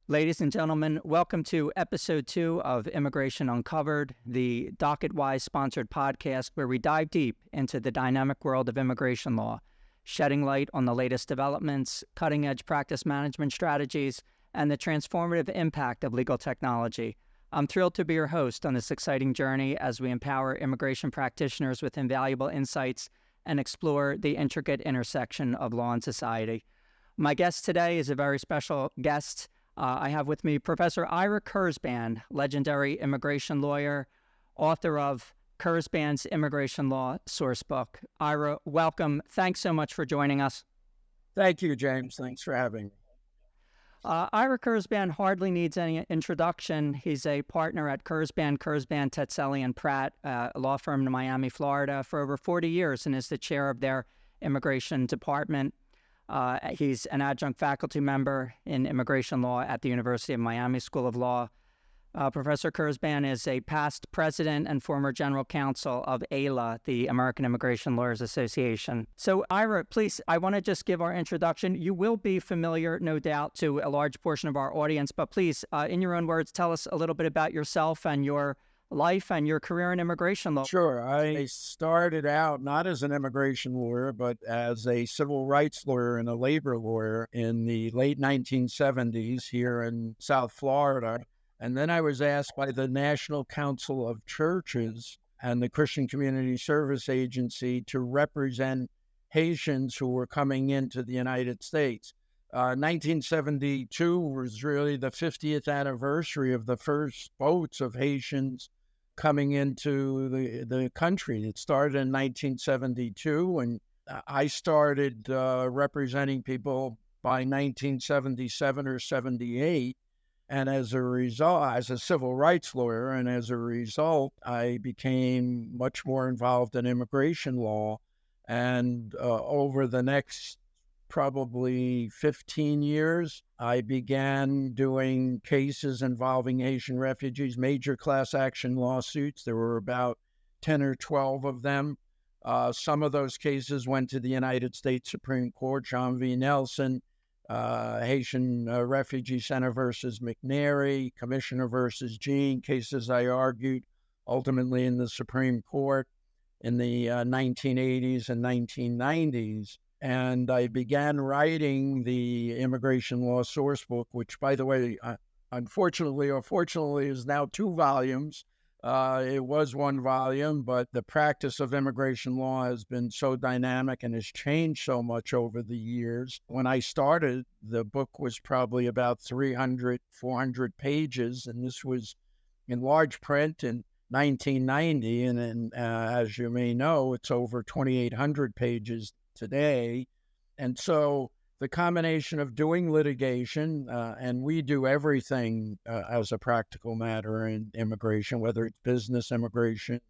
Ladies and gentlemen, welcome to episode 2 of Immigration Uncovered, the DocketWise sponsored podcast where we dive deep into the dynamic world of immigration law, shedding light on the latest developments, cutting-edge practice management strategies, and the transformative impact of legal technology. I'm thrilled to be your host on this exciting journey as we empower immigration practitioners with invaluable insights and explore the intricate intersection of law and society. My guest today is a very special guest. I have with me Professor Ira Kurzban, legendary immigration lawyer, author of Kurzban's Immigration Law Sourcebook. Ira, welcome. Thanks so much for joining us. Thank you, James. Thanks for having me. Ira Kurzban hardly needs any introduction. He's a partner at Kurzban, Tetzeli & Pratt, a law firm in Miami, Florida, for over 40 years and is the chair of their immigration department. He's an adjunct faculty member in immigration law at the University of Miami School of Law. Professor Kurzban is a past president and former general counsel of AILA, the American Immigration Lawyers Association. So, Ira, please, I want to just give our introduction. You will be familiar, no doubt, to a large portion of our audience, but please, in your own words, tell us a little bit about yourself and your life and your career in immigration law. Sure. I started out not as an immigration lawyer, but as a civil rights lawyer and a labor lawyer in the late 1970s here in South Florida. And then I was asked by the National Council of Churches and the Christian Community Service Agency to represent Haitians who were coming into the United States. 1972 was really the 50th anniversary of the first boats of Haitians coming into the country. It started in 1972, and I started representing people by 1977 or 78. And as a result, as a civil rights lawyer, and as a result, I became much more involved in immigration law. And over the next probably 15 years, I began doing cases involving Haitian refugees, major class action lawsuits. There were about 10 or 12 of them. Some of those cases went to the United States Supreme Court, John v. Nelson, Haitian Refugee Center versus McNary, Commissioner versus Jean, cases I argued ultimately in the Supreme Court in the 1980s and 1990s. And I began writing the Immigration Law Sourcebook, which, by the way, unfortunately or fortunately, is now 2 volumes. It was 1 volume, but the practice of immigration law has been so dynamic and has changed so much over the years. When I started, the book was probably about 300, 400 pages, and this was in large print in 1990. And as you may know, it's over 2,800 pages today. And so the combination of doing litigation, and we do everything as a practical matter in immigration, whether it's business immigration,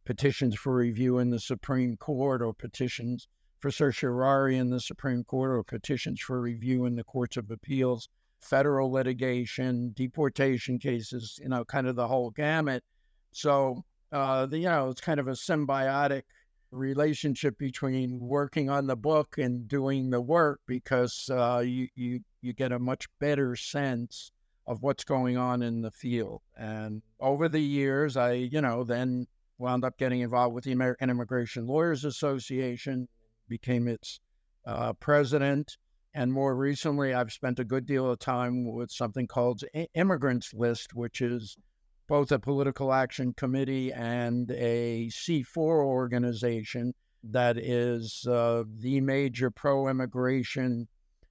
petitions for review in the Supreme Court, or petitions for certiorari in the Supreme Court, or petitions for review in the courts of appeals, federal litigation, deportation cases, kind of the whole gamut. So, it's kind of a symbiotic relationship between working on the book and doing the work, because you get a much better sense of what's going on in the field. And over the years, I then wound up getting involved with the American Immigration Lawyers Association, became its president, and more recently I've spent a good deal of time with something called Immigrants List, which is both a political action committee and a C4 organization that is the major pro-immigration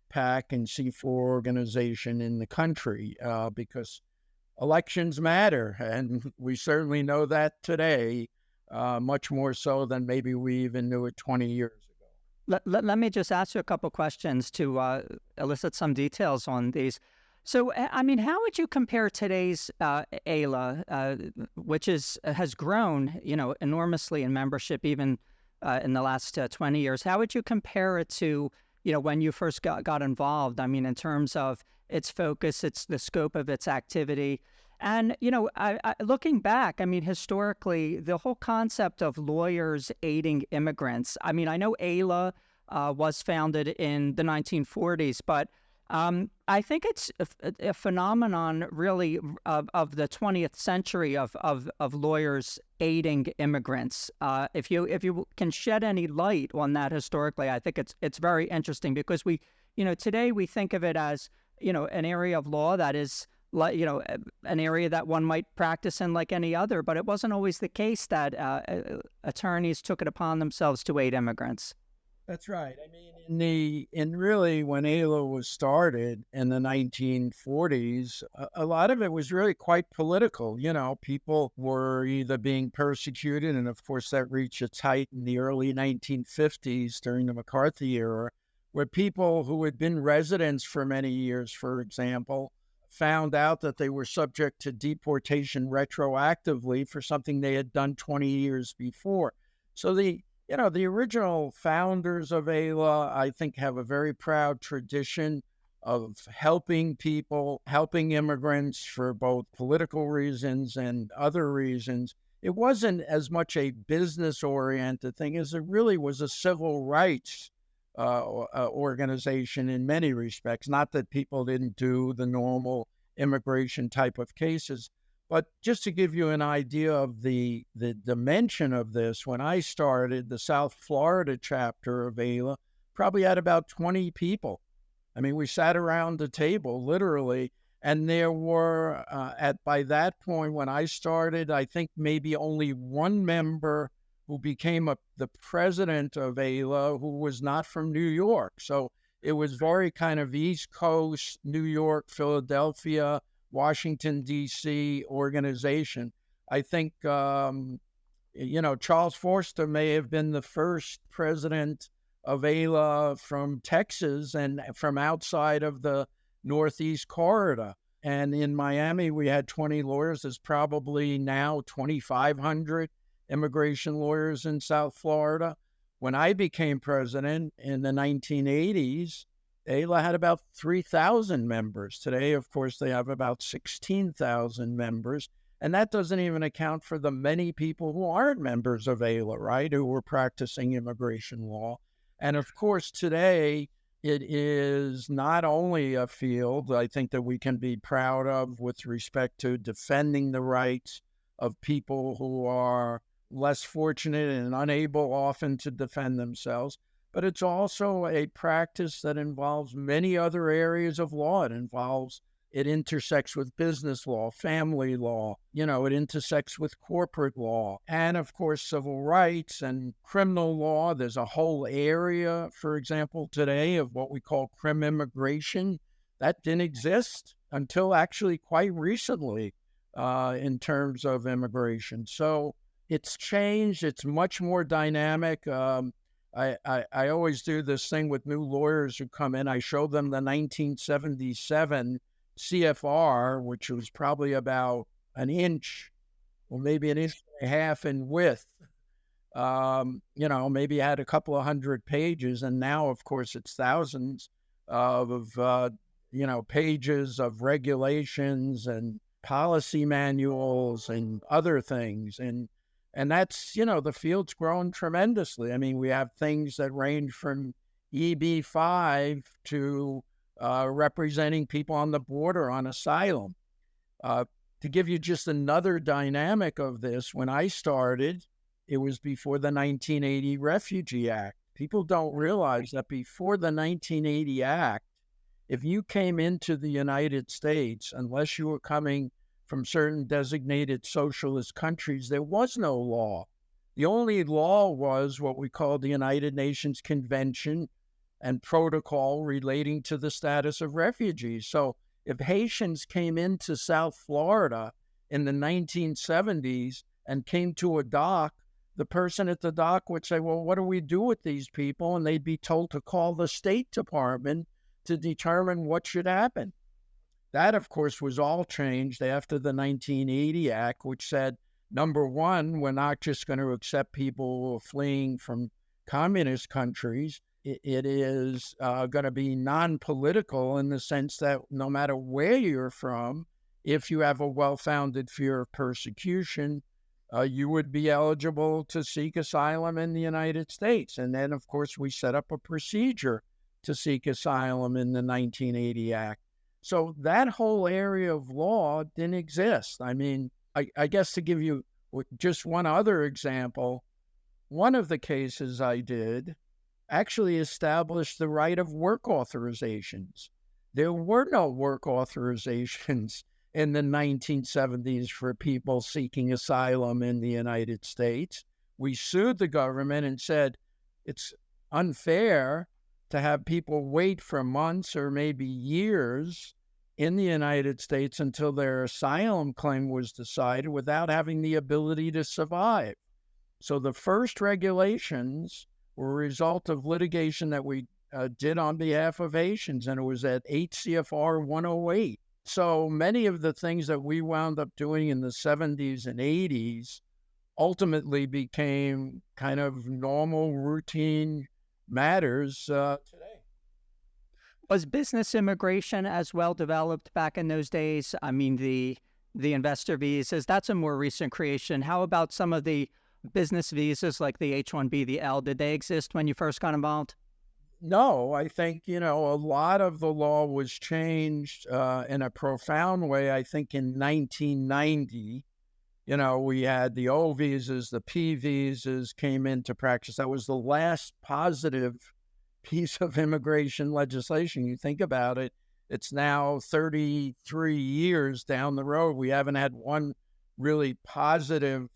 PAC and C4 organization in the country, because elections matter, and we certainly know that today, much more so than maybe we even knew it 20 years ago. Let me just ask you a couple questions to elicit some details on these. So, how would you compare today's AILA, which has grown, enormously in membership, even in the last 20 years? How would you compare it to, when you first got involved? In terms of its focus, the scope of its activity. And, looking back, historically, the whole concept of lawyers aiding immigrants. I know AILA was founded in the 1940s, but I think it's a phenomenon, really, of the 20th century of lawyers aiding immigrants. If you can shed any light on that historically, I think it's very interesting because today we think of it as an area of law that is like an area that one might practice in like any other, but it wasn't always the case that attorneys took it upon themselves to aid immigrants. That's right. I mean, in really when AILA was started in the 1940s, a lot of it was really quite political. People were either being persecuted, and of course that reached its height in the early 1950s during the McCarthy era, where people who had been residents for many years, for example, found out that they were subject to deportation retroactively for something they had done 20 years before. So the original founders of AILA, I think, have a very proud tradition of helping people, helping immigrants for both political reasons and other reasons. It wasn't as much a business-oriented thing as it really was a civil rights organization in many respects. Not that people didn't do the normal immigration type of cases, but just to give you an idea of the dimension of this, when I started, the South Florida chapter of AILA probably had about 20 people. I mean, we sat around the table, literally, and there were, by that point when I started, I think maybe only one member who became the president of AILA who was not from New York. So it was very kind of East Coast, New York, Philadelphia, Washington, D.C. organization. I think, Charles Forster may have been the first president of AILA from Texas and from outside of the Northeast corridor. And in Miami, we had 20 lawyers. There's probably now 2,500 immigration lawyers in South Florida. When I became president in the 1980s, AILA had about 3,000 members. Today, of course, they have about 16,000 members. And that doesn't even account for the many people who aren't members of AILA, right, who were practicing immigration law. And of course, today, it is not only a field, I think, that we can be proud of with respect to defending the rights of people who are less fortunate and unable often to defend themselves, but it's also a practice that involves many other areas of law. It intersects with business law, family law, it intersects with corporate law, and of course, civil rights and criminal law. There's a whole area, for example, today of what we call crim immigration. That didn't exist until actually quite recently in terms of immigration. So it's changed. It's much more dynamic. I always do this thing with new lawyers who come in. I show them the 1977 CFR, which was probably about an inch or maybe an inch and a half in width. Maybe had a couple of hundred pages. And now, of course, it's thousands of pages of regulations and policy manuals and other things. And that's, the field's grown tremendously. I mean, we have things that range from EB-5 to representing people on the border on asylum. To give you just another dynamic of this, when I started, it was before the 1980 Refugee Act. People don't realize that before the 1980 Act, if you came into the United States, unless you were coming from certain designated socialist countries, there was no law. The only law was what we call the United Nations Convention and Protocol relating to the status of refugees. So if Haitians came into South Florida in the 1970s and came to a dock, the person at the dock would say, well, what do we do with these people? And they'd be told to call the State Department to determine what should happen. That, of course, was all changed after the 1980 Act, which said, number one, we're not just going to accept people who are fleeing from communist countries. It is going to be non-political in the sense that no matter where you're from, if you have a well-founded fear of persecution, you would be eligible to seek asylum in the United States. And then, of course, we set up a procedure to seek asylum in the 1980 Act. So that whole area of law didn't exist. I mean, I guess to give you just one other example, one of the cases I did actually established the right of work authorizations. There were no work authorizations in the 1970s for people seeking asylum in the United States. We sued the government and said it's unfair to have people wait for months or maybe years in the United States until their asylum claim was decided without having the ability to survive. So the first regulations were a result of litigation that we did on behalf of Haitians, and it was at 8 CFR 108. So many of the things that we wound up doing in the 70s and 80s ultimately became kind of normal, routine matters today. Was business immigration as well developed back in those days? I mean, the investor visas, that's a more recent creation. How about some of the business visas like the H-1B, the L? Did they exist when you first got involved? No, I think, a lot of the law was changed in a profound way, I think, in 1990. We had the O visas, the P visas came into practice. That was the last positive piece of immigration legislation. You think about it, it's now 33 years down the road. We haven't had one really positive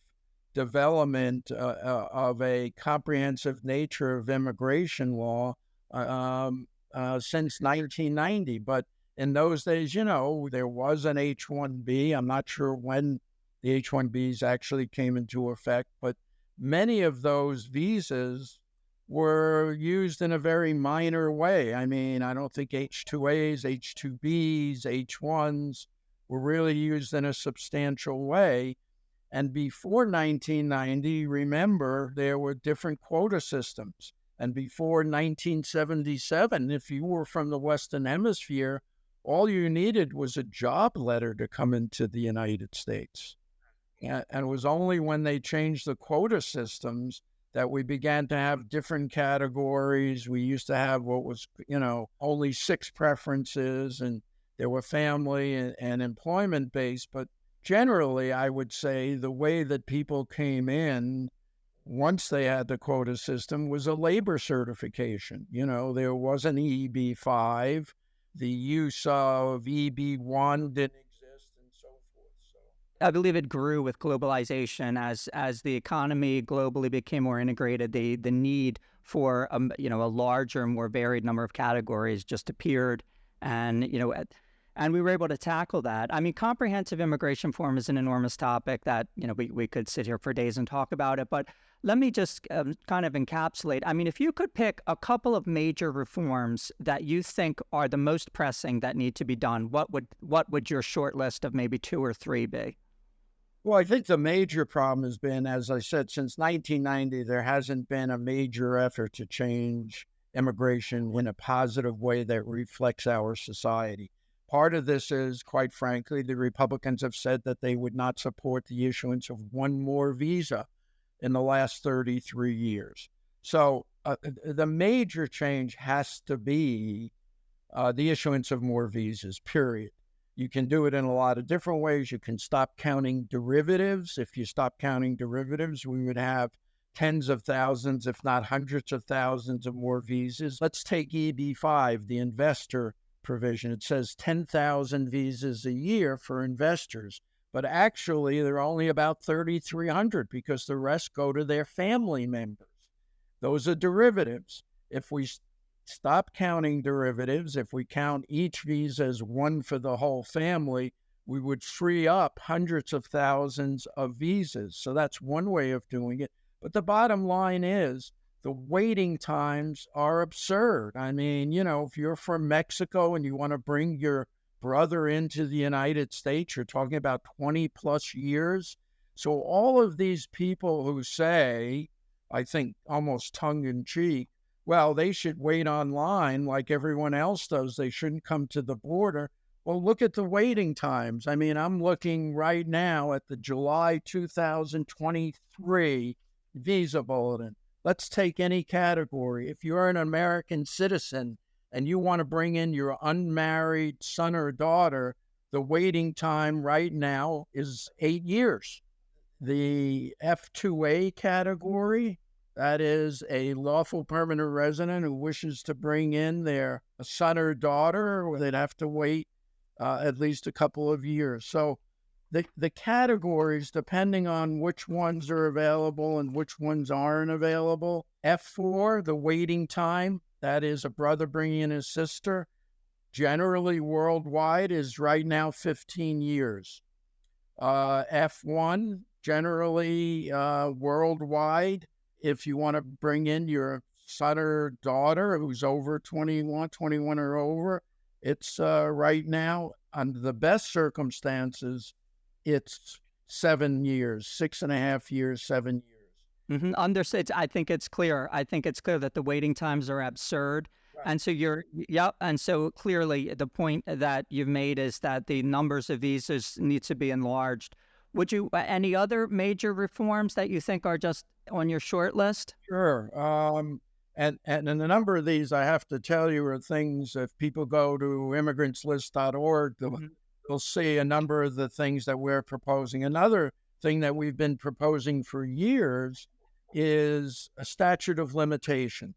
development of a comprehensive nature of immigration law since 1990. But in those days, there was an H-1B. I'm not sure when the H-1Bs actually came into effect, but many of those visas were used in a very minor way. I mean, I don't think H-2As, H-2Bs, H-1s were really used in a substantial way. And before 1990, remember, there were different quota systems. And before 1977, if you were from the Western Hemisphere, all you needed was a job letter to come into the United States. And it was only when they changed the quota systems that we began to have different categories. We used to have what was, only 6 preferences, and there were family and employment-based. But generally, I would say the way that people came in once they had the quota system was a labor certification. There was an EB-5. The use of EB-1 didn't exist, and so forth. So I believe it grew with globalization as the economy globally became more integrated. The need for a larger, more varied number of categories just appeared, and we were able to tackle that. I mean, comprehensive immigration reform is an enormous topic that we could sit here for days and talk about it. But let me just kind of encapsulate. I mean, if you could pick a couple of major reforms that you think are the most pressing that need to be done, what would your short list of maybe 2 or 3 be? Well, I think the major problem has been, as I said, since 1990, there hasn't been a major effort to change immigration in a positive way that reflects our society. Part of this is, quite frankly, the Republicans have said that they would not support the issuance of one more visa in the last 33 years. So the major change has to be the issuance of more visas, period. You can do it in a lot of different ways. You can stop counting derivatives. If you stop counting derivatives, we would have tens of thousands, if not hundreds of thousands of more visas. Let's take EB-5, the investor provision. It says 10,000 visas a year for investors, but actually they're only about 3,300 because the rest go to their family members. Those are derivatives. If we stop counting derivatives, if we count each visa as one for the whole family, we would free up hundreds of thousands of visas. So that's one way of doing it. But the bottom line is the waiting times are absurd. I mean, if you're from Mexico and you want to bring your brother into the United States, you're talking about 20 plus years. So all of these people who say, I think almost tongue in cheek, well, they should wait online like everyone else does. They shouldn't come to the border. Well, look at the waiting times. I mean, I'm looking right now at the July 2023 visa bulletin. Let's take any category. If you're an American citizen and you want to bring in your unmarried son or daughter, the waiting time right now is 8 years. The F2A category, that is a lawful permanent resident who wishes to bring in their son or daughter, they'd have to wait at least a couple of years. So the categories, depending on which ones are available and which ones aren't available. F4, the waiting time, that is a brother bringing in his sister, generally worldwide is right now 15 years. F1, generally worldwide, if you want to bring in your son or daughter who's over 21 or over, it's right now, under the best circumstances, it's 7 years, 6.5 years, 7 years. Understood. I think it's clear. I think it's clear that the waiting times are absurd. Right. And so and so clearly the point that you've made is that the numbers of visas need to be enlarged. Would you, any other major reforms that you think are just on your short list? Sure. And a number of these, I have to tell you, are things, if people go to immigrantlist.org, they'll see a number of the things that we're proposing. Another thing that we've been proposing for years is a statute of limitations.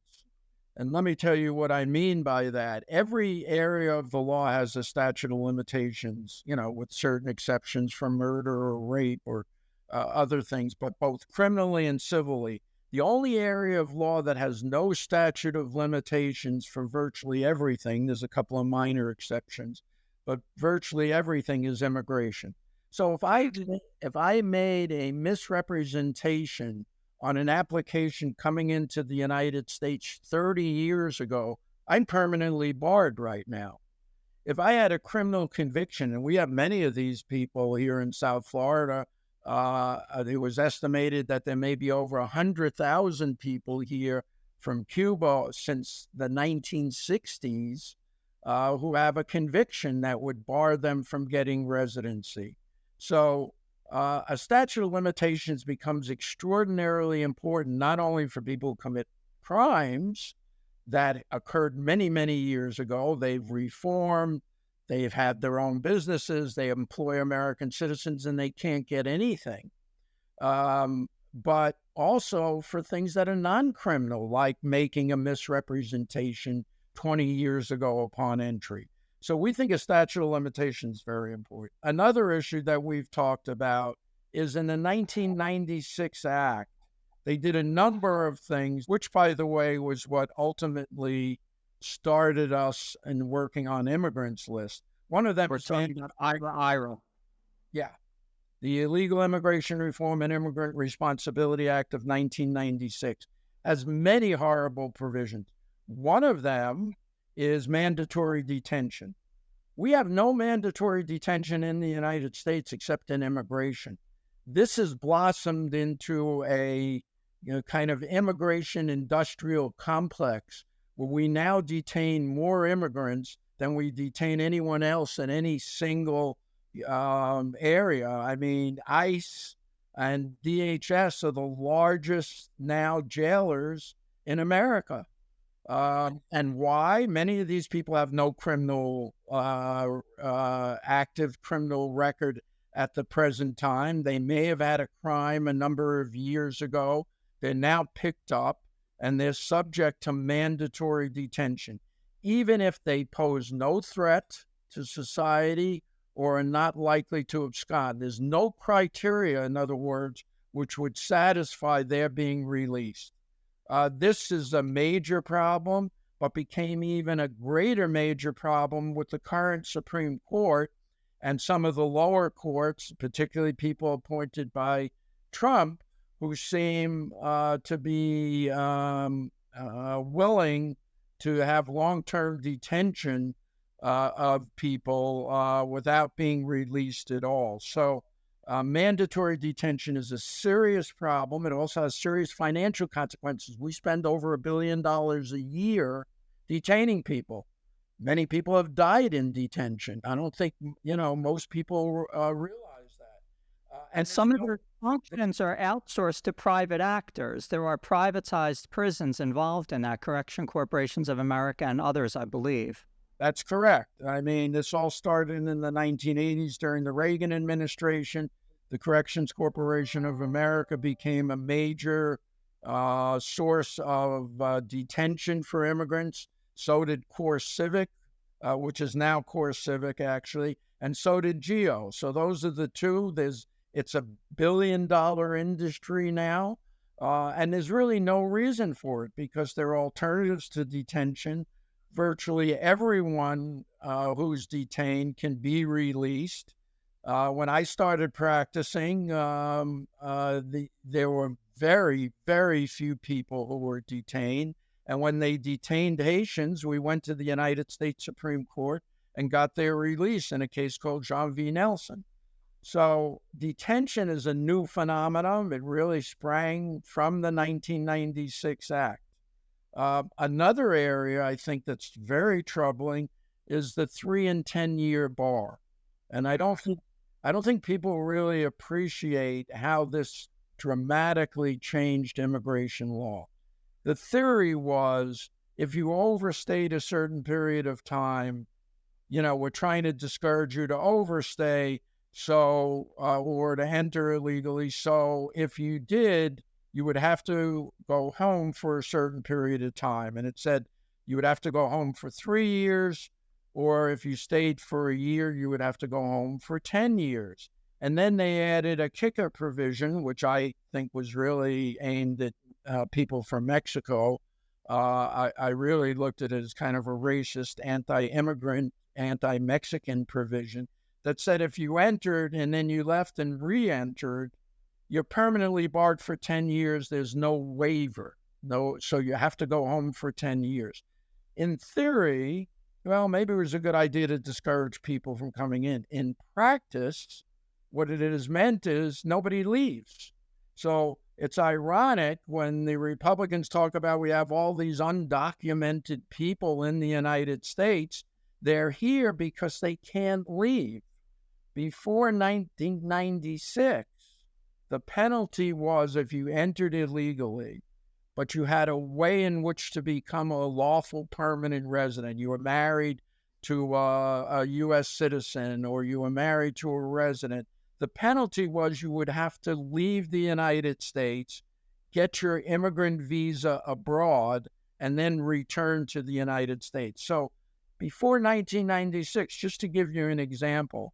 And let me tell you what I mean by that. Every area of the law has a statute of limitations, with certain exceptions for murder or rape or other things, but both criminally and civilly. The only area of law that has no statute of limitations for virtually everything, there's a couple of minor exceptions, but virtually everything is immigration. So if I made a misrepresentation on an application coming into the United States 30 years ago, I'm permanently barred right now. If I had a criminal conviction, and we have many of these people here in South Florida, it was estimated that there may be over 100,000 people here from Cuba since the 1960s who have a conviction that would bar them from getting residency. So a statute of limitations becomes extraordinarily important, not only for people who commit crimes that occurred many, many years ago. They've reformed, they've had their own businesses, they employ American citizens, and they can't get anything. But also for things that are non-criminal, like making a misrepresentation 20 years ago upon entry. So we think a statute of limitations is very important. Another issue that we've talked about is in the 1996 Act, they did a number of things, which, by the way, was what ultimately started us in working on immigrants list. One of them We're talking about Ira. Yeah. The Illegal Immigration Reform and Immigrant Responsibility Act of 1996 has many horrible provisions. One of them is mandatory detention. We have no mandatory detention in the United States except in immigration. This has blossomed into a kind of immigration industrial complex where we now detain more immigrants than we detain anyone else in any single area. I mean, ICE and DHS are the largest now jailers in America. And why? Many of these people have no criminal, active criminal record at the present time. They may have had a crime a number of years ago. They're now picked up and they're subject to mandatory detention, even if they pose no threat to society or are not likely to abscond. There's no criteria, in other words, which would satisfy their being released. This is a major problem, but became even a greater major problem with the current Supreme Court and some of the lower courts, particularly people appointed by Trump, who seem to be willing to have long-term detention of people without being released at all. So mandatory detention is a serious problem. It also has serious financial consequences. We spend over $1 billion a year detaining people. Many people have died in detention. I don't think, most people realize that. And some of their functions are outsourced to private actors. There are privatized prisons involved in that, Correction Corporations of America and others, I believe. That's correct. I mean, this all started in the 1980s during the Reagan administration. The Corrections Corporation of America became a major source of detention for immigrants. So did Core Civic, which is now Core Civic, actually, and so did GEO. So those are the two. It's a billion-dollar industry now, and there's really no reason for it because there are alternatives to detention. Virtually everyone who's detained can be released. When I started practicing, there were very, very few people who were detained. And when they detained Haitians, we went to the United States Supreme Court and got their release in a case called Jean V. Nelson. So detention is a new phenomenon. It really sprang from the 1996 Act. Another area I think that's very troubling is the 3 and 10-year bar. And I don't think people really appreciate how this dramatically changed immigration law. The theory was if you overstayed a certain period of time, we're trying to discourage you to overstay, or to enter illegally. So if you did, you would have to go home for a certain period of time. And it said you would have to go home for 3 years, or if you stayed for a year, you would have to go home for 10 years. And then they added a kicker provision, which I think was really aimed at people from Mexico. I really looked at it as kind of a racist, anti-immigrant, anti-Mexican provision that said if you entered and then you left and re-entered, you're permanently barred for 10 years. There's no waiver. So you have to go home for 10 years. In theory, well, maybe it was a good idea to discourage people from coming in. In practice, what it has meant is nobody leaves. So it's ironic when the Republicans talk about we have all these undocumented people in the United States. They're here because they can't leave. Before 1996, the penalty was if you entered illegally, but you had a way in which to become a lawful permanent resident. You were married to a U.S. citizen or you were married to a resident. The penalty was you would have to leave the United States, get your immigrant visa abroad, and then return to the United States. So before 1996, just to give you an example,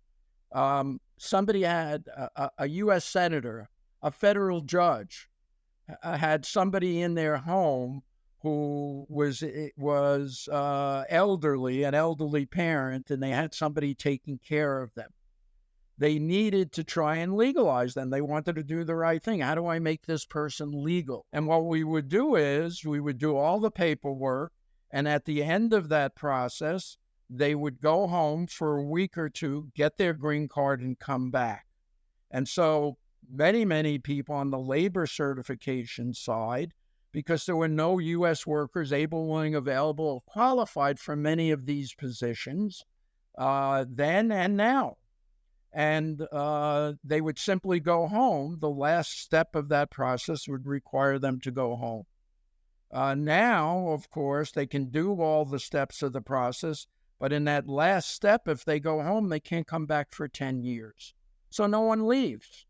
somebody had a U.S. senator, a federal judge, had somebody in their home who was elderly, an elderly parent, and they had somebody taking care of them. They needed to try and legalize them. They wanted to do the right thing. How do I make this person legal? And what we would do is we would do all the paperwork, and at the end of that process, they would go home for a week or two, get their green card, and come back. And so many, many people on the labor certification side, because there were no U.S. workers able, willing, available, or qualified for many of these positions then and now. And they would simply go home. The last step of that process would require them to go home. Now, of course, they can do all the steps of the process, but in that last step, if they go home, they can't come back for 10 years. So no one leaves.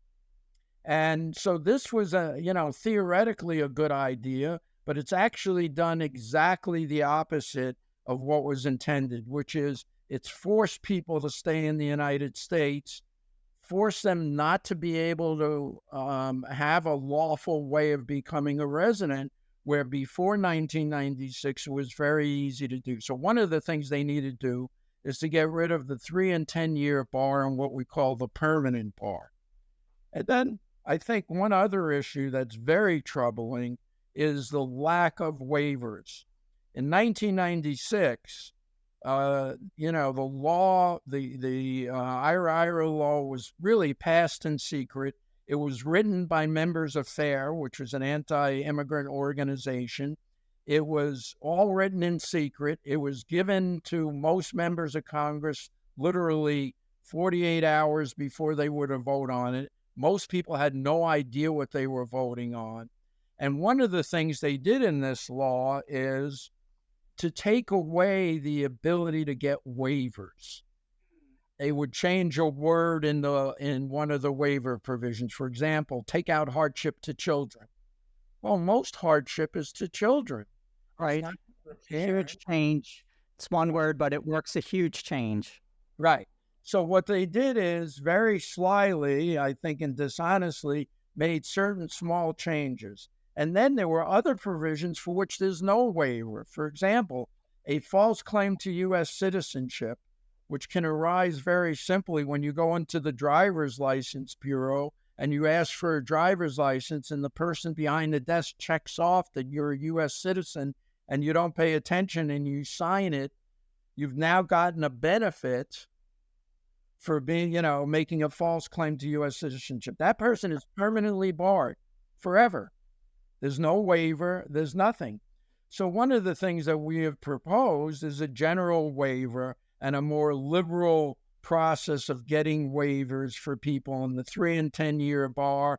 And so this was theoretically a good idea, but it's actually done exactly the opposite of what was intended, which is it's forced people to stay in the United States, force them not to be able to have a lawful way of becoming a resident, where before 1996, it was very easy to do. So one of the things they need to do is to get rid of the 3 and 10-year bar and what we call the permanent bar. And then I think one other issue that's very troubling is the lack of waivers. In 1996, the law, the Ira law was really passed in secret. It was written by members of FAIR, which was an anti-immigrant organization. It was all written in secret. It was given to most members of Congress literally 48 hours before they would have voted on it. Most people had no idea what they were voting on. And one of the things they did in this law is to take away the ability to get waivers. They would change a word in one of the waiver provisions. For example, take out hardship to children. Well, most hardship is to children. Right. Huge change. It's one word, but it works a huge change. Right. So what they did is very slyly, I think, and dishonestly, made certain small changes. And then there were other provisions for which there's no waiver. For example, a false claim to U.S. citizenship, which can arise very simply when you go into the driver's license bureau and you ask for a driver's license and the person behind the desk checks off that you're a U.S. citizen and you don't pay attention and you sign it. You've now gotten a benefit for being, making a false claim to U.S. citizenship. That person is permanently barred forever. There's no waiver. There's nothing. So one of the things that we have proposed is a general waiver and a more liberal process of getting waivers for people in the 3 and 10-year bar,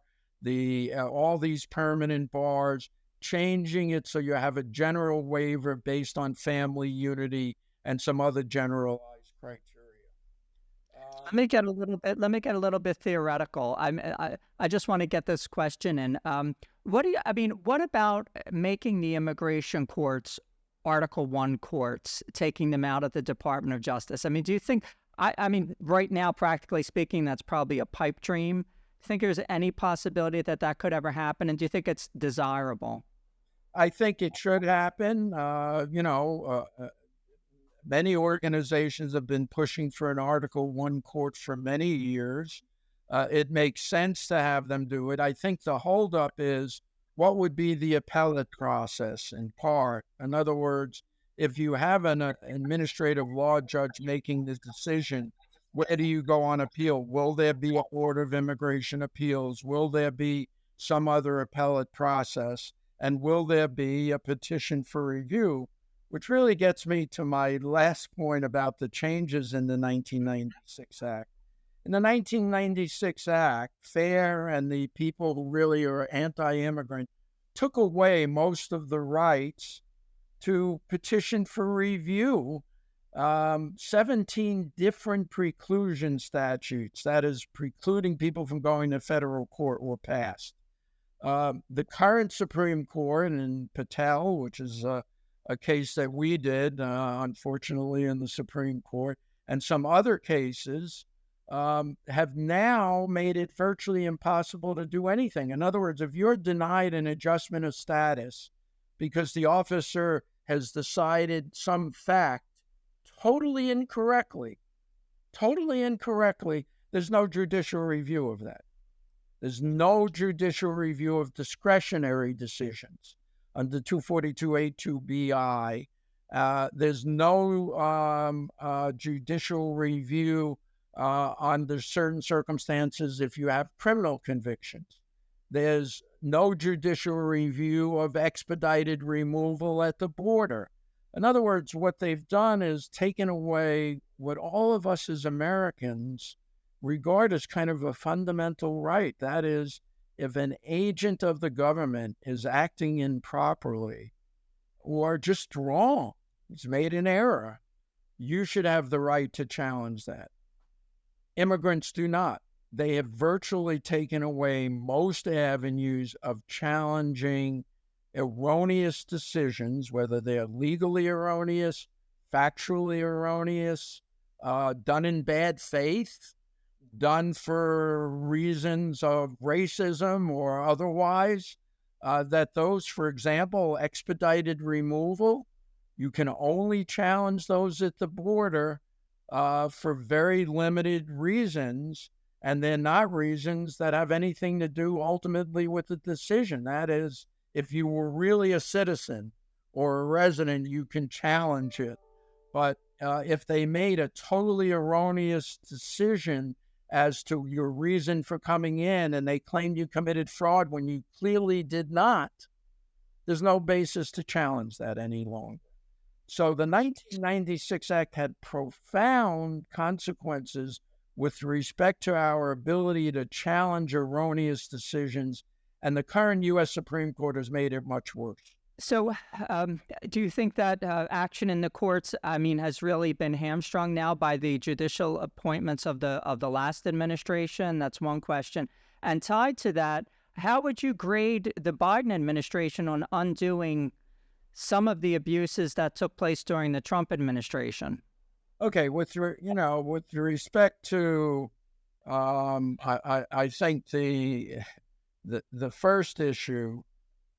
all these permanent bars, changing it so you have a general waiver based on family unity and some other generalized criteria. Let me get a little bit theoretical. I just want to get this question in. What about making the immigration courts Article 1 courts, taking them out of the Department of Justice? I mean, do you think, right now, practically speaking, that's probably a pipe dream. Do you think there's any possibility that could ever happen? And do you think it's desirable? I think it should happen. Many organizations have been pushing for an Article 1 court for many years. It makes sense to have them do it. I think the holdup is what would be the appellate process in part. In other words, if you have an administrative law judge making the decision, where do you go on appeal? Will there be a Board of Immigration Appeals? Will there be some other appellate process? And will there be a petition for review? Which really gets me to my last point about the changes in the 1996 Act. In the 1996 Act, FAIR and the people who really are anti-immigrant took away most of the rights to petition for review. 17 different preclusion statutes, that is, precluding people from going to federal court, were passed. The current Supreme Court in Patel, which is a case that we did, unfortunately, in the Supreme Court, and some other cases, have now made it virtually impossible to do anything. In other words, if you're denied an adjustment of status because the officer has decided some fact totally incorrectly, there's no judicial review of that. There's no judicial review of discretionary decisions under 242A2BI. There's no judicial review under certain circumstances if you have criminal convictions. There's no judicial review of expedited removal at the border. In other words, what they've done is taken away what all of us as Americans regard as kind of a fundamental right. That is, if an agent of the government is acting improperly or just wrong, it's made an error, you should have the right to challenge that. Immigrants do not. They have virtually taken away most avenues of challenging erroneous decisions, whether they're legally erroneous, factually erroneous, done in bad faith, done for reasons of racism or otherwise, that those, for example, expedited removal, you can only challenge those at the border for very limited reasons, and they're not reasons that have anything to do ultimately with the decision. That is, if you were really a citizen or a resident, you can challenge it. But if they made a totally erroneous decision as to your reason for coming in and they claimed you committed fraud when you clearly did not, there's no basis to challenge that any longer. So the 1996 Act had profound consequences with respect to our ability to challenge erroneous decisions, and the current U.S. Supreme Court has made it much worse. So, do you think that action in the courts, has really been hamstrung now by the judicial appointments of the last administration? That's one question. And tied to that, how would you grade the Biden administration on undoing some of the abuses that took place during the Trump administration? Okay, with respect to, I think the first issue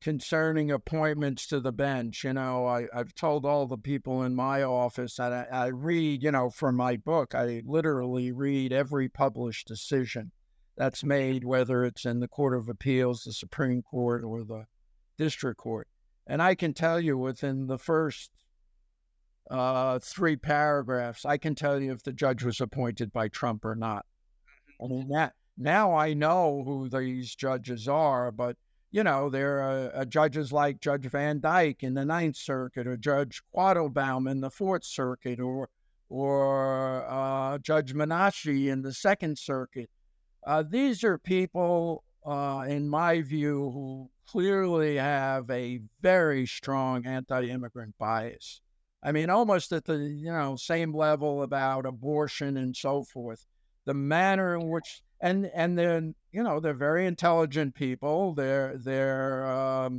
concerning appointments to the bench, I've told all the people in my office that I read, from my book, I literally read every published decision that's made, whether it's in the Court of Appeals, the Supreme Court, or the District Court. And I can tell you within the first 3 paragraphs, I can tell you if the judge was appointed by Trump or not. I mean, now I know who these judges are, but there are judges like Judge Van Dyke in the Ninth Circuit, or Judge Quattlebaum in the Fourth Circuit, or Judge Menashe in the Second Circuit. These are people, in my view, who clearly have a very strong anti-immigrant bias. I mean, almost at the same level about abortion and so forth. The manner in which and then they're very intelligent people. They're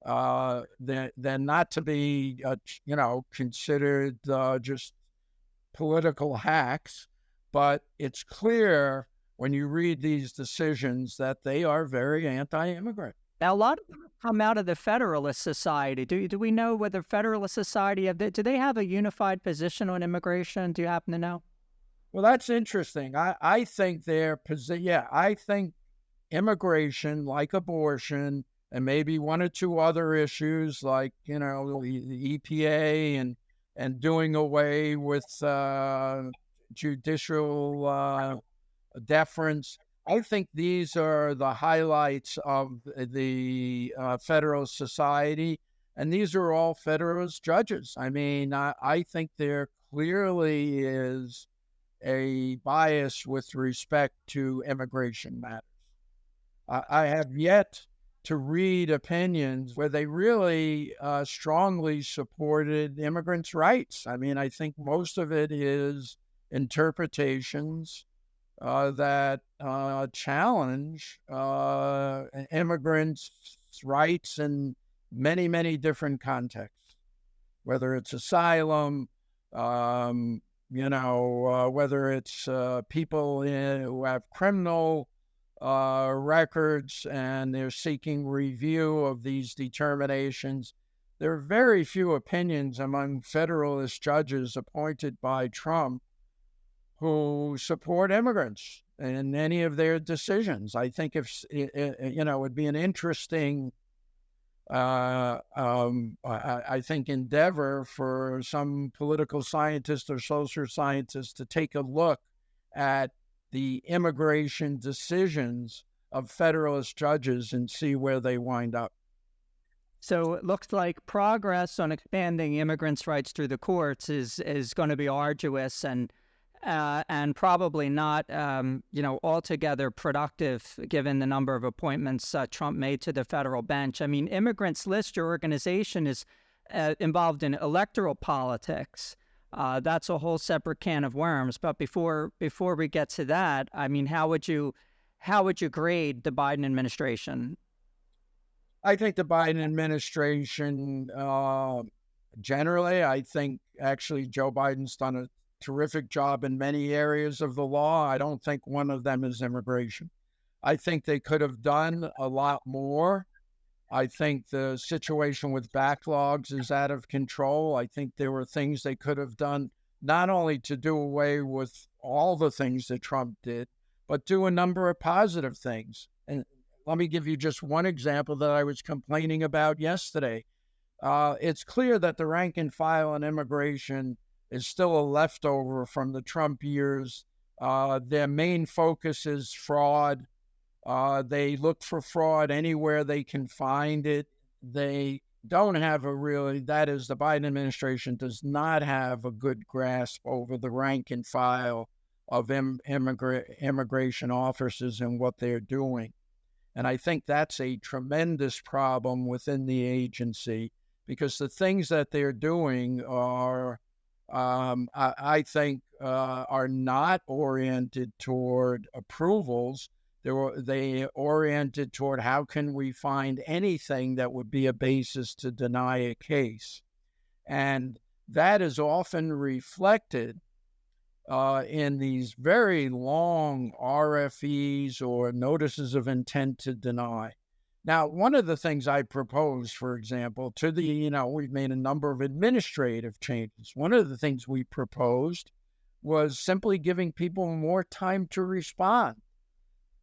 not to be considered just political hacks, but it's clear when you read these decisions that they are very anti-immigrant. Now, a lot of them come out of the Federalist Society. Do we know whether Federalist Society do they have a unified position on immigration? Do you happen to know? Well, that's interesting. I think I think immigration, like abortion, and maybe one or two other issues like the EPA and doing away with judicial deference. I think these are the highlights of the Federalist Society, and these are all Federalist judges. I mean, I think there clearly is a bias with respect to immigration matters. I have yet to read opinions where they really strongly supported immigrants' rights. I mean, I think most of it is interpretations that challenge immigrants' rights in many, many different contexts, whether it's asylum, whether it's people who have criminal records and they're seeking review of these determinations. There are very few opinions among Federalist judges appointed by Trump who support immigrants in any of their decisions. I think it would be an interesting I think endeavor for some political scientists or social scientists to take a look at the immigration decisions of Federalist judges and see where they wind up. So it looks like progress on expanding immigrants' rights through the courts is going to be arduous and probably not, altogether productive given the number of appointments Trump made to the federal bench. I mean, Immigrants List, your organization, is involved in electoral politics. That's a whole separate can of worms. But before we get to that, I mean, how would you grade the Biden administration? I think the Biden administration, generally, I think actually Joe Biden's done a terrific job in many areas of the law. I don't think one of them is immigration. I think they could have done a lot more. I think the situation with backlogs is out of control. I think there were things they could have done, not only to do away with all the things that Trump did, but do a number of positive things. And let me give you just one example that I was complaining about yesterday. It's clear that the rank and file on immigration is still a leftover from the Trump years. Their main focus is fraud. They look for fraud anywhere they can find it. They don't have the Biden administration does not have a good grasp over the rank and file of immigration officers and what they're doing. And I think that's a tremendous problem within the agency because the things that they're doing are, I think, are not oriented toward approvals. They oriented toward how can we find anything that would be a basis to deny a case. And that is often reflected in these very long RFEs or notices of intent to deny. Now, one of the things I proposed, for example, we've made a number of administrative changes. One of the things we proposed was simply giving people more time to respond.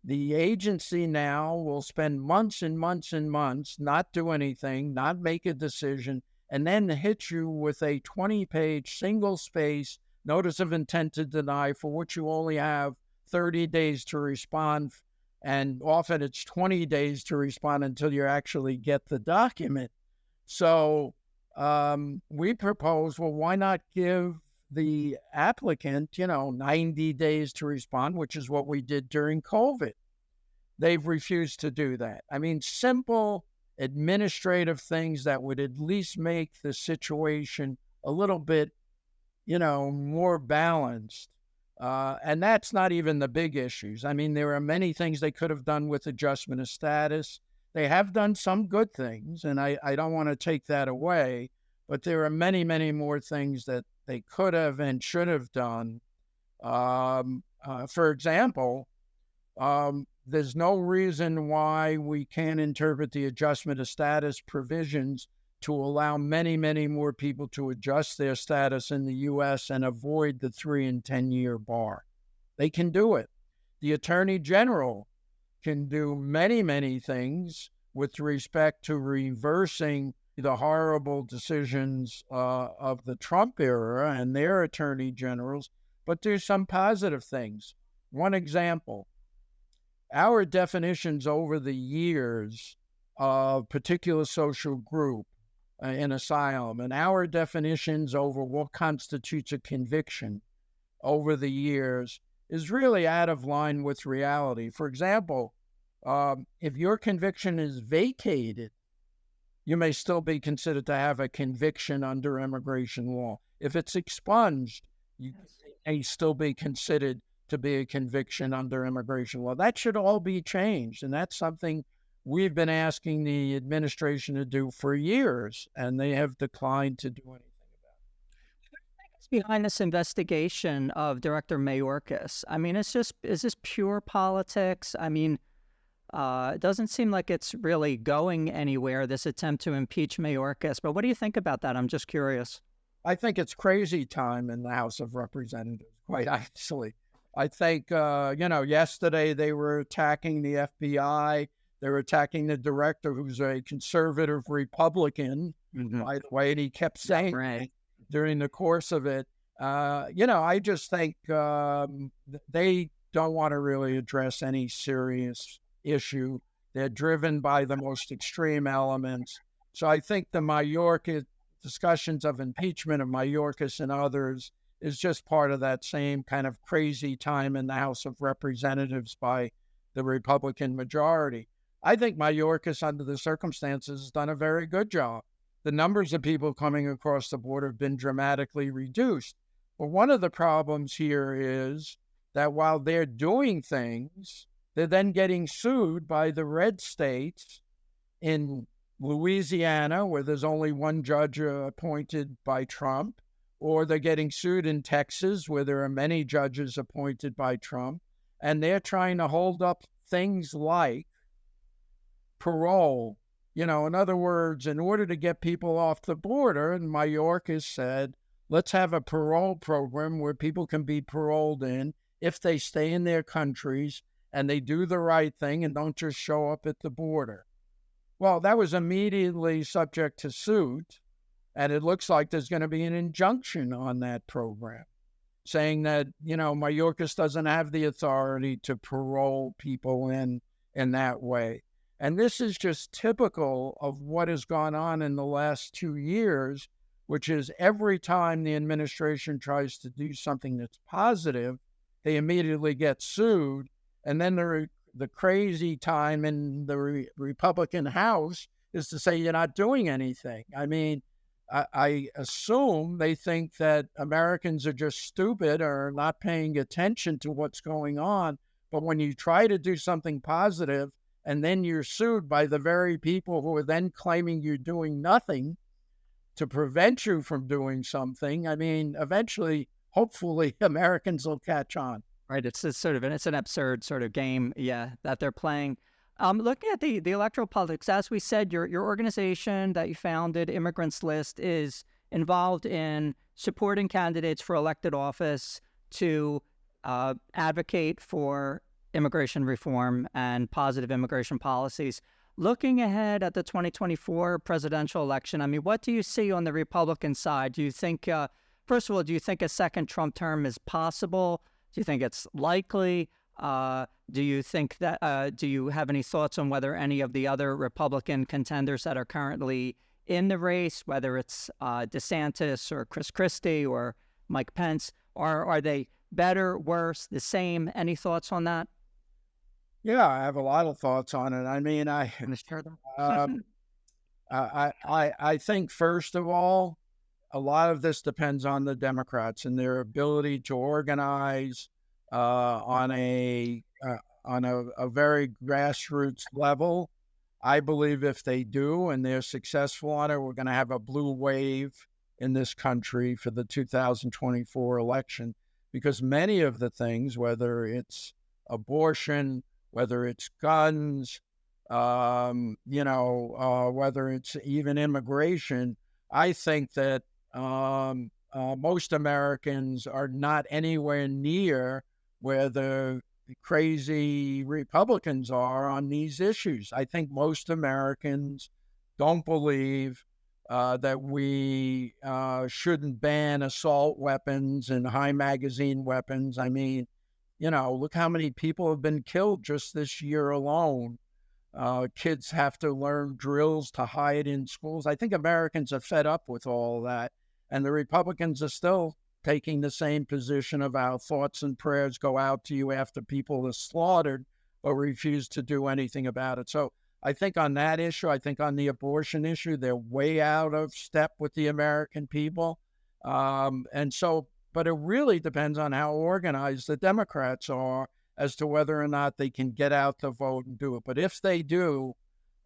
The agency now will spend months and months and months, not do anything, not make a decision, and then hit you with a 20-page, single-space notice of intent to deny for which you only have 30 days to respond. And often it's 20 days to respond until you actually get the document. So we propose, well, why not give the applicant, 90 days to respond, which is what we did during COVID. They've refused to do that. I mean, simple administrative things that would at least make the situation a little bit, more balanced. And that's not even the big issues. I mean, there are many things they could have done with adjustment of status. They have done some good things, and I don't want to take that away, but there are many, many more things that they could have and should have done. For example, there's no reason why we can't interpret the adjustment of status provisions to allow many, many more people to adjust their status in the U.S. and avoid the 3 and 10-year bar. They can do it. The Attorney General can do many, many things with respect to reversing the horrible decisions of the Trump era and their attorney generals, but there's some positive things. One example, our definitions over the years of particular social group in asylum and our definitions over what constitutes a conviction over the years is really out of line with reality. For example, if your conviction is vacated, you may still be considered to have a conviction under immigration law. If it's expunged, you may still be considered to be a conviction under immigration law. That should all be changed, and that's something we've been asking the administration to do for years, and they have declined to do anything about it. What's behind this investigation of Director Mayorkas? I mean, is this pure politics? I mean, it doesn't seem like it's really going anywhere, this attempt to impeach Mayorkas. But what do you think about that? I'm just curious. I think it's crazy time in the House of Representatives, quite honestly. I think, yesterday they were attacking the FBI. They were attacking the director, who's a conservative Republican, by the way, and he kept saying right during the course of it. I just think they don't want to really address any serious issue. They're driven by the most extreme elements. So I think the Mayorkas discussions of impeachment of Mayorkas and others is just part of that same kind of crazy time in the House of Representatives by the Republican majority. I think Mayorkas, under the circumstances, has done a very good job. The numbers of people coming across the border have been dramatically reduced. But one of the problems here is that while they're doing things, they're then getting sued by the red states in Louisiana, where there's only one judge appointed by Trump, or they're getting sued in Texas, where there are many judges appointed by Trump, and they're trying to hold up things like parole. In other words, in order to get people off the border, and Mayorkas said, let's have a parole program where people can be paroled in if they stay in their countries and they do the right thing and don't just show up at the border. Well, that was immediately subject to suit, and it looks like there's going to be an injunction on that program, saying that, Mayorkas doesn't have the authority to parole people in that way. And this is just typical of what has gone on in the last 2 years, which is every time the administration tries to do something that's positive, they immediately get sued. And then the crazy time in the Republican House is to say you're not doing anything. I mean, I assume they think that Americans are just stupid or not paying attention to what's going on. But when you try to do something positive and then you're sued by the very people who are then claiming you're doing nothing to prevent you from doing something, I mean, eventually, hopefully, Americans will catch on. Right. It's a sort of it's an absurd sort of game, yeah, that they're playing. Looking at the electoral politics, as we said, your organization that you founded, Immigrants List, is involved in supporting candidates for elected office to advocate for immigration reform and positive immigration policies. Looking ahead at the 2024 presidential election, I mean, what do you see on the Republican side? Do you think, first of all, do you think a second Trump term is possible? Do you think it's likely? Do you think that? Do you have any thoughts on whether any of the other Republican contenders that are currently in the race, whether it's DeSantis or Chris Christie or Mike Pence, are they better, worse, the same? Any thoughts on that? Yeah, I have a lot of thoughts on it. I mean, Can you share them? I think first of all, a lot of this depends on the Democrats and their ability to organize on a very grassroots level. I believe if they do and they're successful on it, we're going to have a blue wave in this country for the 2024 election, because many of the things, whether it's abortion, whether it's guns, whether it's even immigration, I think that most Americans are not anywhere near where the crazy Republicans are on these issues. I think most Americans don't believe that we shouldn't ban assault weapons and high magazine weapons. I mean, look how many people have been killed just this year alone. Kids have to learn drills to hide in schools. I think Americans are fed up with all that. And the Republicans are still taking the same position of our thoughts and prayers go out to you after people are slaughtered, or refuse to do anything about it. So I think on that issue, I think on the abortion issue, they're way out of step with the American people. But it really depends on how organized the Democrats are as to whether or not they can get out the vote and do it. But if they do,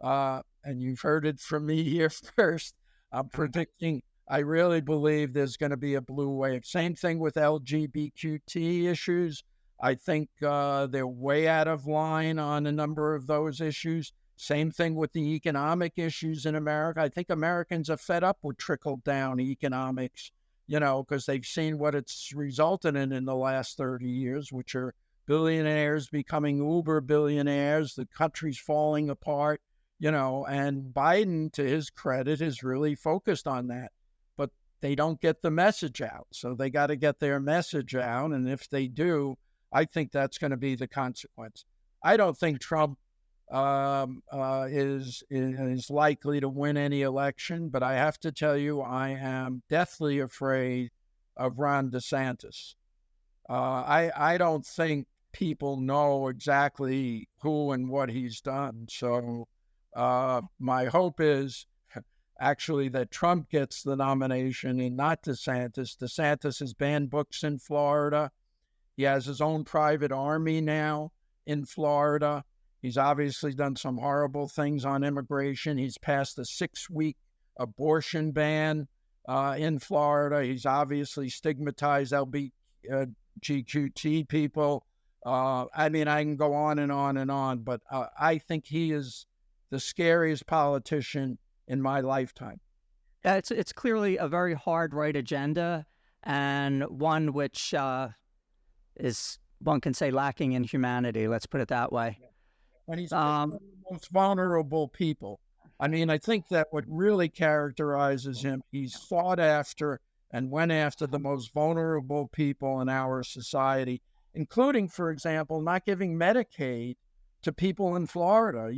and you've heard it from me here first, I'm predicting, I really believe there's going to be a blue wave. Same thing with LGBTQ issues. I think they're way out of line on a number of those issues. Same thing with the economic issues in America. I think Americans are fed up with trickle-down economics, because they've seen what it's resulted in the last 30 years, which are billionaires becoming uber billionaires, the country's falling apart, and Biden, to his credit, is really focused on that. But they don't get the message out. So they got to get their message out. And if they do, I think that's going to be the consequence. I don't think Trump is likely to win any election, but I have to tell you, I am deathly afraid of Ron DeSantis. I don't think people know exactly who and what he's done. So my hope is actually that Trump gets the nomination and not DeSantis. DeSantis has banned books in Florida. He has his own private army now in Florida. He's obviously done some horrible things on immigration. He's passed a 6-week abortion ban in Florida. He's obviously stigmatized LGBTQ people. I mean, I can go on and on and on, but I think he is the scariest politician in my lifetime. It's clearly a very hard right agenda, and one which is, one can say, lacking in humanity. Let's put it that way. And he's one of the most vulnerable people. I mean, I think that what really characterizes him, he's sought after and went after the most vulnerable people in our society, including, for example, not giving Medicaid to people in Florida.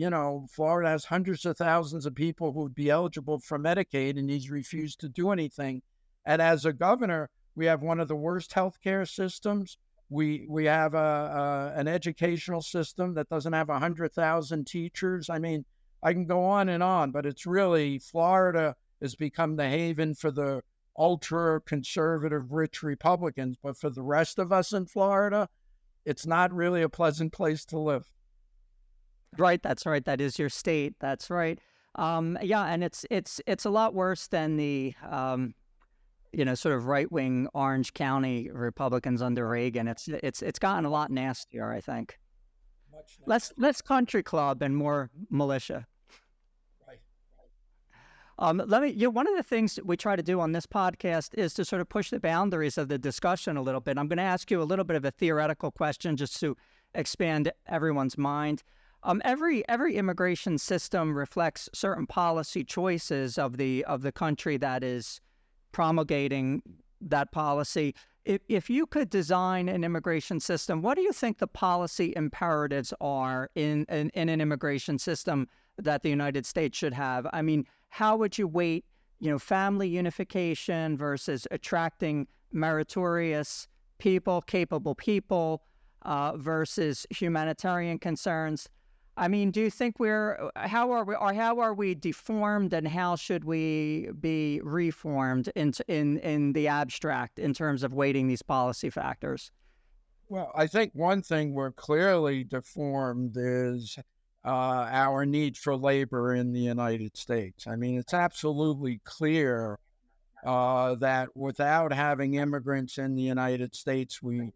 Florida has hundreds of thousands of people who would be eligible for Medicaid, and he's refused to do anything. And as a governor, we have one of the worst healthcare systems. We have an educational system that doesn't have 100,000 teachers. I mean, I can go on and on, but it's really Florida has become the haven for the ultra conservative rich Republicans. But for the rest of us in Florida, it's not really a pleasant place to live. Right, that's right. That is your state. That's right. Yeah, and it's a lot worse than the sort of right wing Orange County Republicans under Reagan. It's gotten a lot nastier, I think. Much Less country club and more militia. Right. One of the things that we try to do on this podcast is to sort of push the boundaries of the discussion a little bit. I'm going to ask you a little bit of a theoretical question just to expand everyone's mind. Every immigration system reflects certain policy choices of the country that is promulgating that policy. If you could design an immigration system, what do you think the policy imperatives are in an immigration system that the United States should have? I mean, how would you weight, family unification versus attracting meritorious people, capable people, versus humanitarian concerns? I mean, do you think how are we deformed, and how should we be reformed in the abstract in terms of weighting these policy factors? Well, I think one thing we're clearly deformed is our need for labor in the United States. I mean, it's absolutely clear that without having immigrants in the United States, we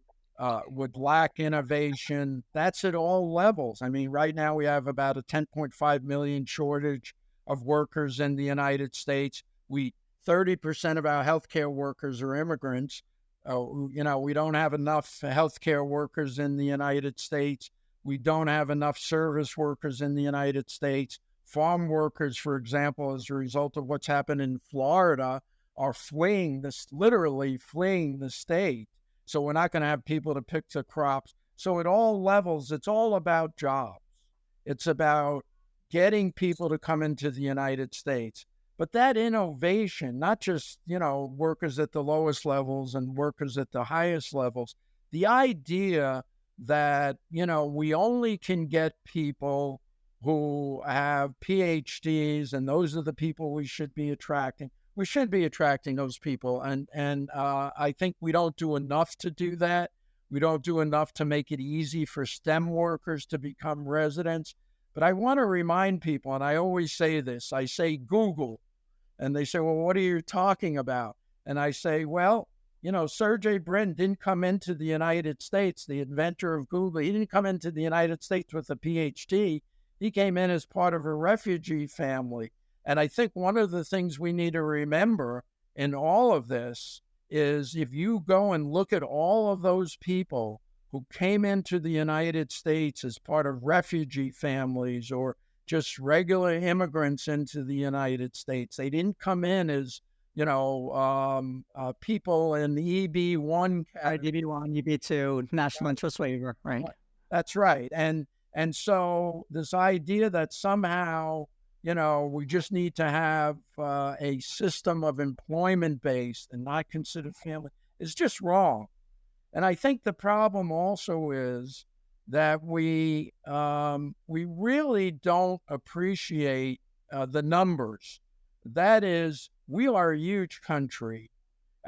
would lack innovation. That's at all levels. I mean, right now we have about a 10.5 million shortage of workers in the United States. 30% of our healthcare workers are immigrants. We don't have enough healthcare workers in the United States. We don't have enough service workers in the United States. Farm workers, for example, as a result of what's happened in Florida, are literally fleeing the state. So we're not going to have people to pick the crops. So at all levels, it's all about jobs. It's about getting people to come into the United States. But that innovation, not just, workers at the lowest levels and workers at the highest levels, the idea that, we only can get people who have PhDs and those are the people we should be attracting. We should be attracting those people. And I think we don't do enough to do that. We don't do enough to make it easy for STEM workers to become residents. But I want to remind people, and I always say this, I say Google. And they say, well, what are you talking about? And I say, well, Sergey Brin didn't come into the United States, the inventor of Google. He didn't come into the United States with a PhD. He came in as part of a refugee family. And I think one of the things we need to remember in all of this is if you go and look at all of those people who came into the United States as part of refugee families or just regular immigrants into the United States, they didn't come in as, people in the EB1, EB2, national interest waiver, right? That's right. And so this idea that somehow, we just need to have a system of employment-based and not consider family is just wrong. And I think the problem also is that we really don't appreciate the numbers. That is, we are a huge country.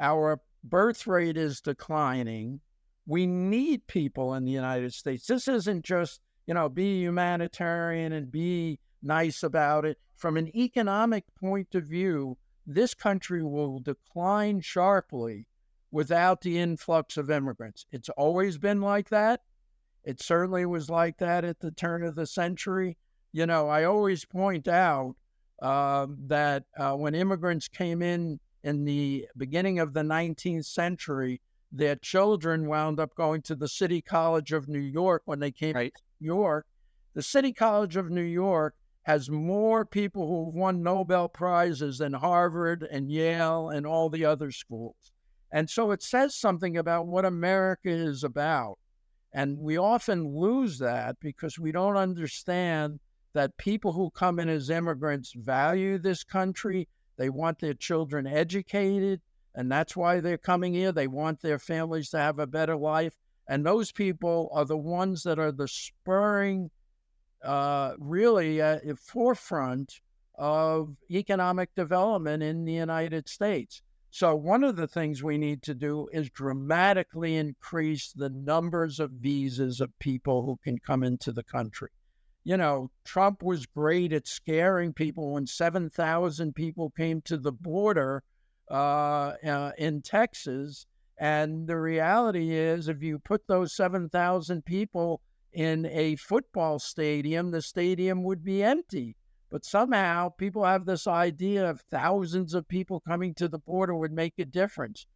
Our birth rate is declining. We need people in the United States. This isn't just, be humanitarian and be nice about it. From an economic point of view, this country will decline sharply without the influx of immigrants. It's always been like that. It certainly was like that at the turn of the century. I always point out that when immigrants came in the beginning of the 19th century, their children wound up going to the City College of New York when they came to New York. The City College of New York has more people who've won Nobel Prizes than Harvard and Yale and all the other schools. And so it says something about what America is about. And we often lose that because we don't understand that people who come in as immigrants value this country. They want their children educated, and that's why they're coming here. They want their families to have a better life. And those people are the ones that are the spurring, really at the forefront of economic development in the United States. So one of the things we need to do is dramatically increase the numbers of visas of people who can come into the country. Trump was great at scaring people when 7,000 people came to the border in Texas. And the reality is, if you put those 7,000 people in a football stadium, the stadium would be empty. But somehow people have this idea of thousands of people coming to the border would make a difference.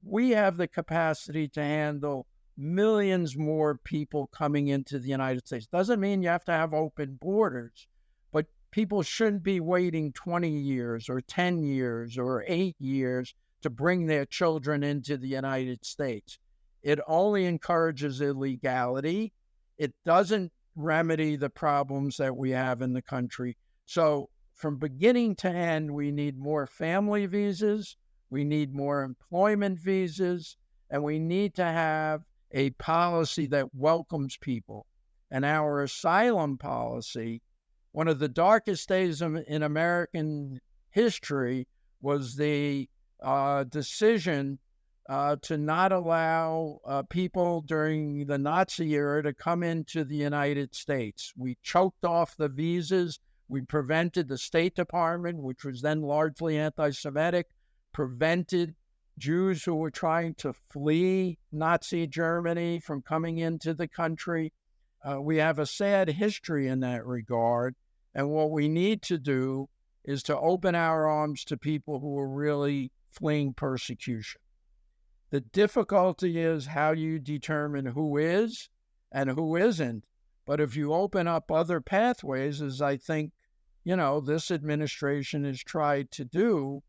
We have the capacity to handle millions more people coming into the United States. Doesn't mean you have to have open borders, but people shouldn't be waiting 20 years or 10 years or 8 years to bring their children into the United States. It only encourages illegality. It doesn't remedy the problems that we have in the country. So from beginning to end, we need more family visas, we need more employment visas, and we need to have a policy that welcomes people. And our asylum policy, one of the darkest days in American history was the decision to not allow people during the Nazi era to come into the United States. We choked off the visas. We prevented the State Department, which was then largely anti-Semitic, prevented Jews who were trying to flee Nazi Germany from coming into the country. We have a sad history in that regard. And what we need to do is to open our arms to people who are really fleeing persecution. The difficulty is how you determine who is and who isn't. But if you open up other pathways, as I think, this administration has tried to do,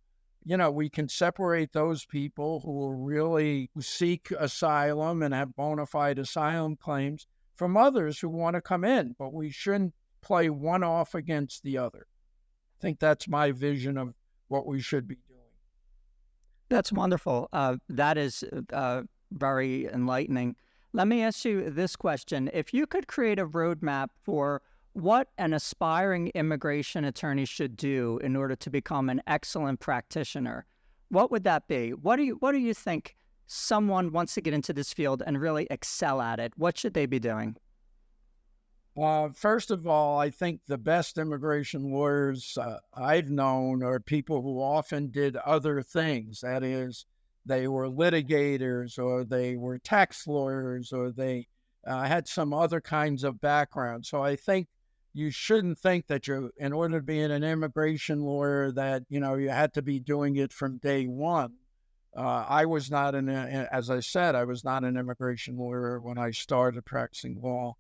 we can separate those people who seek asylum and have bona fide asylum claims from others who want to come in. But we shouldn't play one off against the other. I think that's my vision of what we should be doing. That's wonderful. That is very enlightening. Let me ask you this question. If you could create a roadmap for what an aspiring immigration attorney should do in order to become an excellent practitioner, what would that be? What do you think someone wants to get into this field and really excel at it? What should they be doing? First of all, I think the best immigration lawyers I've known are people who often did other things. That is, they were litigators, or they were tax lawyers, or they had some other kinds of background. So I think you shouldn't think that in order to be an immigration lawyer, that you had to be doing it from day one. I was not as I said, I was not an immigration lawyer when I started practicing law.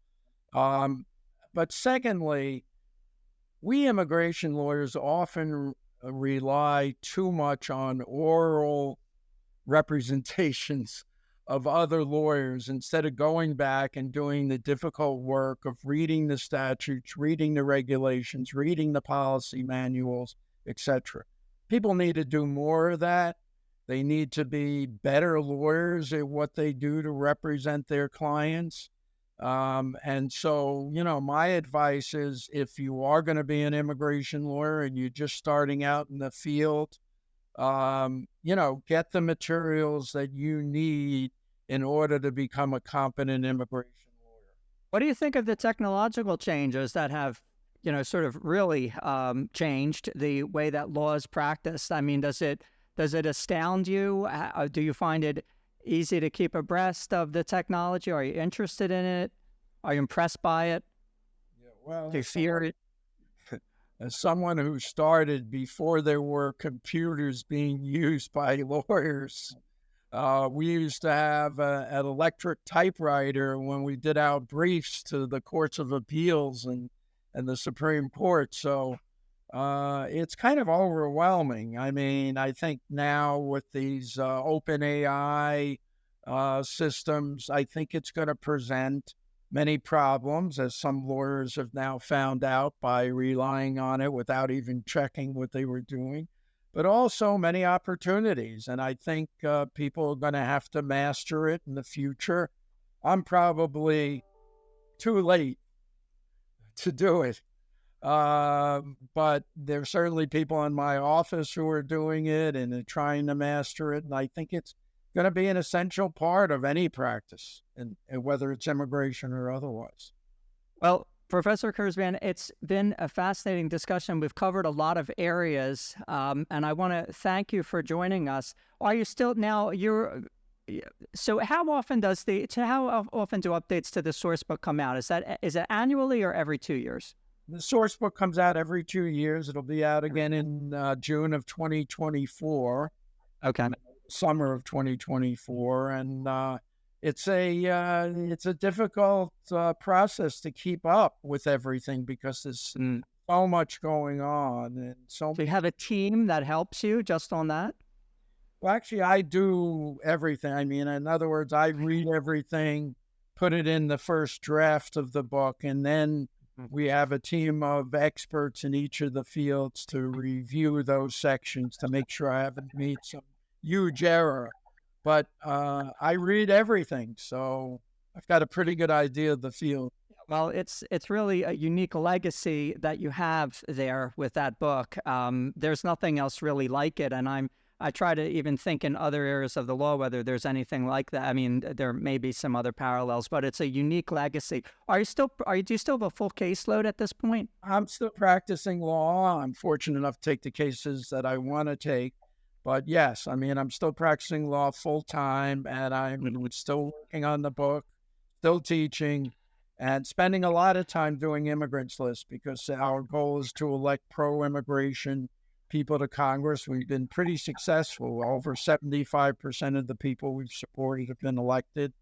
But secondly, we immigration lawyers often rely too much on oral representations of other lawyers instead of going back and doing the difficult work of reading the statutes, reading the regulations, reading the policy manuals, etc. People need to do more of that. They need to be better lawyers at what they do to represent their clients. And so, my advice is, if you are going to be an immigration lawyer and you're just starting out in the field, get the materials that you need in order to become a competent immigration lawyer. What do you think of the technological changes that have, sort of really changed the way that law is practiced? I mean, does it astound you? Do you find it easy to keep abreast of the technology? Are you interested in it? Are you impressed by it? Yeah, well, do you fear it? As someone who started before there were computers being used by lawyers, we used to have an electric typewriter when we did our briefs to the courts of appeals and the Supreme Court. So it's kind of overwhelming. I mean, I think now with these open AI systems, I think it's going to present many problems, as some lawyers have now found out by relying on it without even checking what they were doing, but also many opportunities. And I think people are going to have to master it in the future. I'm probably too late to do it. But there's certainly people in my office who are doing it and are trying to master it. And I think it's going to be an essential part of any practice, and whether it's immigration or otherwise. Well, Professor Kurzban, it's been a fascinating discussion. We've covered a lot of areas, and I want to thank you for joining us. Are you still now? So how often do updates to the source book come out? Is it annually or every 2 years? The source book comes out every 2 years. It'll be out again in June of 2024. Okay. Summer of 2024, and it's a difficult process to keep up with everything because there's so much going on, and so you have a team that helps you just on that. Well, actually, I do everything. I mean, in other words, I read everything, put it in the first draft of the book, and then we have a team of experts in each of the fields to review those sections to make sure I haven't made some huge error. But I read everything, so I've got a pretty good idea of the field. Well, it's really a unique legacy that you have there with that book. There's nothing else really like it, and I try to even think in other areas of the law whether there's anything like that. I mean, there may be some other parallels, but it's a unique legacy. Do you still have a full caseload at this point? I'm still practicing law. I'm fortunate enough to take the cases that I want to take. But yes, I mean, I'm still practicing law full time, and I'm still working on the book, still teaching, and spending a lot of time doing immigrants lists because our goal is to elect pro-immigration people to Congress. We've been pretty successful. Over 75% of the people we've supported have been elected.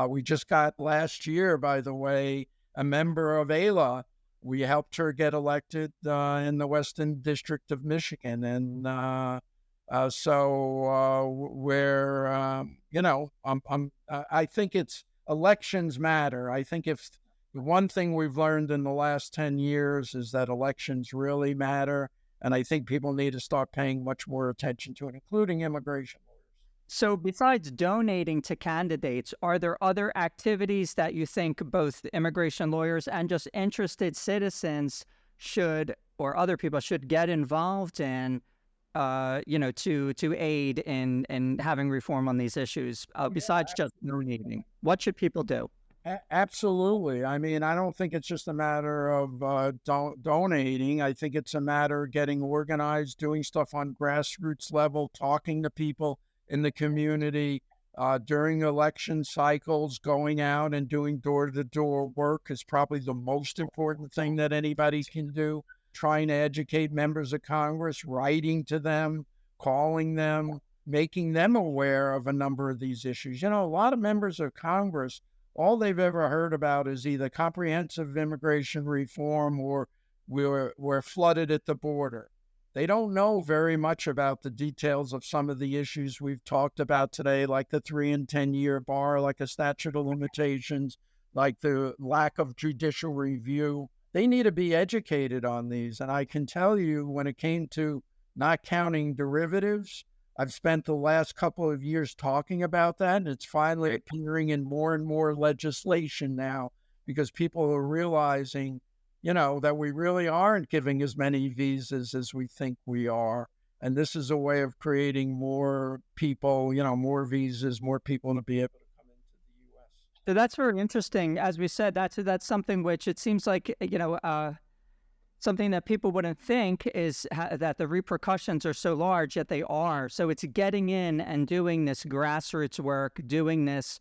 We just got last year, by the way, a member of ALA. We helped her get elected in the Western District of Michigan, and I think elections matter. I think if the one thing we've learned in the last 10 years is that elections really matter, and I think people need to start paying much more attention to it, including immigration lawyers. So besides donating to candidates, are there other activities that you think both immigration lawyers and just interested citizens or other people should get involved in, to aid in having reform on these issues, besides just donating? What should people do? Absolutely. I mean, I don't think it's just a matter of donating. I think it's a matter of getting organized, doing stuff on grassroots level, talking to people in the community during election cycles. Going out and doing door-to-door work is probably the most important thing that anybody can do. Trying to educate members of Congress, writing to them, calling them, making them aware of a number of these issues. You know, a lot of members of Congress, all they've ever heard about is either comprehensive immigration reform or we're flooded at the border. They don't know very much about the details of some of the issues we've talked about today, like the 3 and 10-year bar, like a statute of limitations, like the lack of judicial review. They need to be educated on these. And I can tell you, when it came to not counting derivatives, I've spent the last couple of years talking about that, and it's finally appearing in more and more legislation now because people are realizing, that we really aren't giving as many visas as we think we are. And this is a way of creating more people, more visas, more people to be able to come into the U.S. So that's very interesting. As we said, that's something which it seems like, something that people wouldn't think is that the repercussions are so large, yet they are. So it's getting in and doing this grassroots work, doing this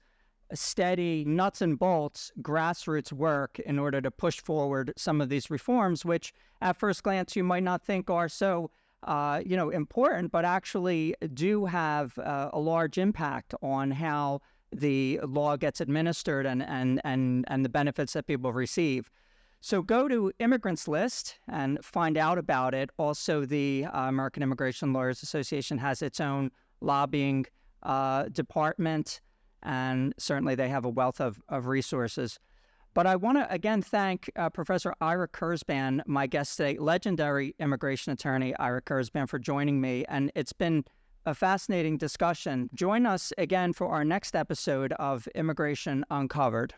steady nuts and bolts grassroots work in order to push forward some of these reforms, which at first glance you might not think are so important, but actually do have a large impact on how the law gets administered and the benefits that people receive. So go to Immigrants List and find out about it. Also, the American Immigration Lawyers Association has its own lobbying department, and certainly they have a wealth of resources. But I want to again thank Professor Ira Kurzban, my guest today, legendary immigration attorney Ira Kurzban, for joining me. And it's been a fascinating discussion. Join us again for our next episode of Immigration Uncovered.